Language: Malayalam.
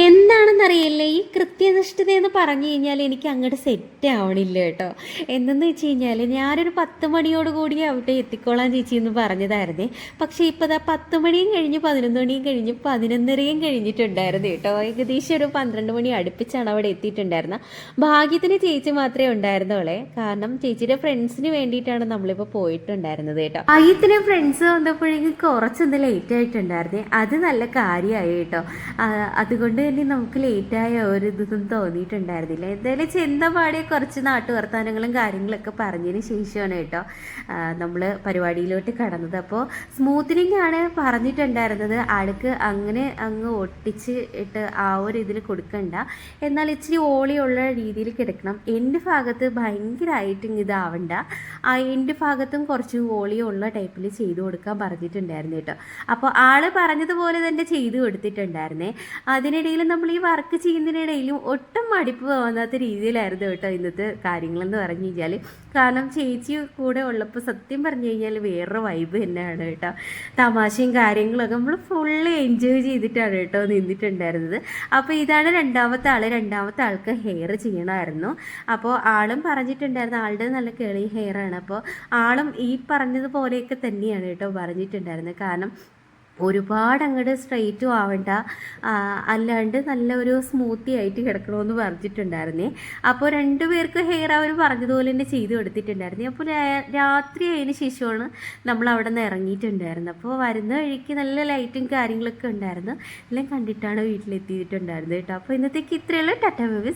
എന്താണെന്നറിയില്ല ഈ കൃത്യനിഷ്ഠത എന്ന് പറഞ്ഞു കഴിഞ്ഞാൽ എനിക്ക് അങ്ങോട്ട് സെറ്റ് ആവണില്ല കേട്ടോ. എന്തെന്ന് വെച്ച് കഴിഞ്ഞാൽ ഞാനൊരു 10 മണിയോട് കൂടി അവിടെ എത്തിക്കോളാം ചേച്ചി എന്ന് പറഞ്ഞതായിരുന്നേ. പക്ഷേ ഇപ്പോൾ ദാ 10 മണിയും കഴിഞ്ഞ് 11 മണിയും കഴിഞ്ഞ് 11:30യും കഴിഞ്ഞിട്ടുണ്ടായിരുന്നു കേട്ടോ. ഏകദേശം ഒരു 12 മണി അടുപ്പിച്ചാണ് അവിടെ എത്തിയിട്ടുണ്ടായിരുന്നത്. ഭാഗ്യത്തിന് ചേച്ചി മാത്രമേ ഉണ്ടായിരുന്നുള്ളേ. കാരണം ചേച്ചിയുടെ ഫ്രണ്ട്സിന് വേണ്ടിയിട്ടാണ് നമ്മളിപ്പോൾ പോയിട്ടുണ്ടായിരുന്നത് കേട്ടോ. ഭാഗ്യത്തിന് ഫ്രണ്ട്സ് വന്നപ്പോഴേക്കും കുറച്ചൊന്ന് ലേറ്റ് ആയിട്ടുണ്ടായിരുന്നേ. അത് നല്ല കാര്യമായി കേട്ടോ. അതുകൊണ്ട് തന്നെ നമുക്ക് ലേറ്റായ ഒരു ഇതൊന്നും തോന്നിയിട്ടുണ്ടായിരുന്നില്ല. എന്തായാലും ചെന്തപാടിയ കുറച്ച് നാട്ടുവർത്താനങ്ങളും കാര്യങ്ങളൊക്കെ പറഞ്ഞതിന് ശേഷമാണ് കേട്ടോ നമ്മൾ പരിപാടിയിലോട്ട് കടന്നത്. അപ്പോൾ സ്മൂത്തനിങ് ആണ് പറഞ്ഞിട്ടുണ്ടായിരുന്നത്. ആൾക്ക് അങ്ങനെ അങ്ങ് ഒട്ടിച്ച് ഇട്ട് ആ ഒരു ഇതിൽ കൊടുക്കണ്ട, എന്നാൽ ഇച്ചിരി ഓളിയുള്ള രീതിയിൽ കിടക്കണം. എൻ്റെ ഭാഗത്ത് ഭയങ്കരമായിട്ടും ഇതാവണ്ട, ആ എൻ്റെ ഭാഗത്തും കുറച്ച് ഓളിയുള്ള ടൈപ്പിൽ ചെയ്തു കൊടുക്കാൻ പറഞ്ഞിട്ടുണ്ടായിരുന്നു കേട്ടോ. അപ്പോൾ ആള് പറഞ്ഞതുപോലെ തന്നെ ചെയ്തു കൊടുത്തിട്ടുണ്ടായിരുന്നേ. അതിനിടയിൽ നമ്മൾ ഈ വർക്ക് ചെയ്യുന്നതിനിടയിലും ഒട്ടും മടിപ്പ് തോന്നാത്ത രീതിയിലായിരുന്നു കേട്ടോ ഇന്നത്തെ കാര്യങ്ങളെന്ന് പറഞ്ഞു കഴിഞ്ഞാൽ. കാരണം ചേച്ചി കൂടെ ഉള്ളപ്പോൾ സത്യം പറഞ്ഞു കഴിഞ്ഞാൽ വേറൊരു വൈബ് തന്നെയാണ് കേട്ടോ. തമാശയും കാര്യങ്ങളൊക്കെ നമ്മൾ ഫുള്ള് എൻജോയ് ചെയ്തിട്ടാണ് കേട്ടോ നിന്നിട്ടുണ്ടായിരുന്നത്. അപ്പോൾ ഇതാണ് രണ്ടാമത്തെ ആൾക്ക് ഹെയർ ചെയ്യണമായിരുന്നു. അപ്പോൾ ആളും പറഞ്ഞിട്ടുണ്ടായിരുന്നു ആളുടെ നല്ല കേളി ഹെയറാണ്. അപ്പോൾ ആളും ഈ പറഞ്ഞതുപോലെയൊക്കെ തന്നെയാണ് കേട്ടോ പറഞ്ഞിട്ടുണ്ടായിരുന്നത്. കാരണം ഒരുപാട് അങ്ങോട്ട് സ്ട്രെയിറ്റും ആവണ്ട, അല്ലാണ്ട് നല്ലൊരു സ്മൂത്തി ആയിട്ട് കിടക്കണമെന്ന് പറഞ്ഞിട്ടുണ്ടായിരുന്നേ. അപ്പോൾ രണ്ടുപേർക്ക് ഹെയർ അവർ പറഞ്ഞതുപോലെ തന്നെ ചെയ്ത് കൊടുത്തിട്ടുണ്ടായിരുന്നേ. അപ്പോൾ രാത്രി അതിന് ശേഷമാണ് നമ്മൾ അവിടെ നിന്ന് ഇറങ്ങിയിട്ടുണ്ടായിരുന്നത്. അപ്പോൾ വരുന്ന വഴിക്ക് നല്ല ലൈറ്റും കാര്യങ്ങളൊക്കെ ഉണ്ടായിരുന്നു. എല്ലാം കണ്ടിട്ടാണ് വീട്ടിലെത്തിയിട്ടുണ്ടായിരുന്നത് കേട്ടോ. അപ്പോൾ ഇന്നത്തേക്ക് ഇത്രയുള്ള ടാറ്റാ ബൈ ബൈ.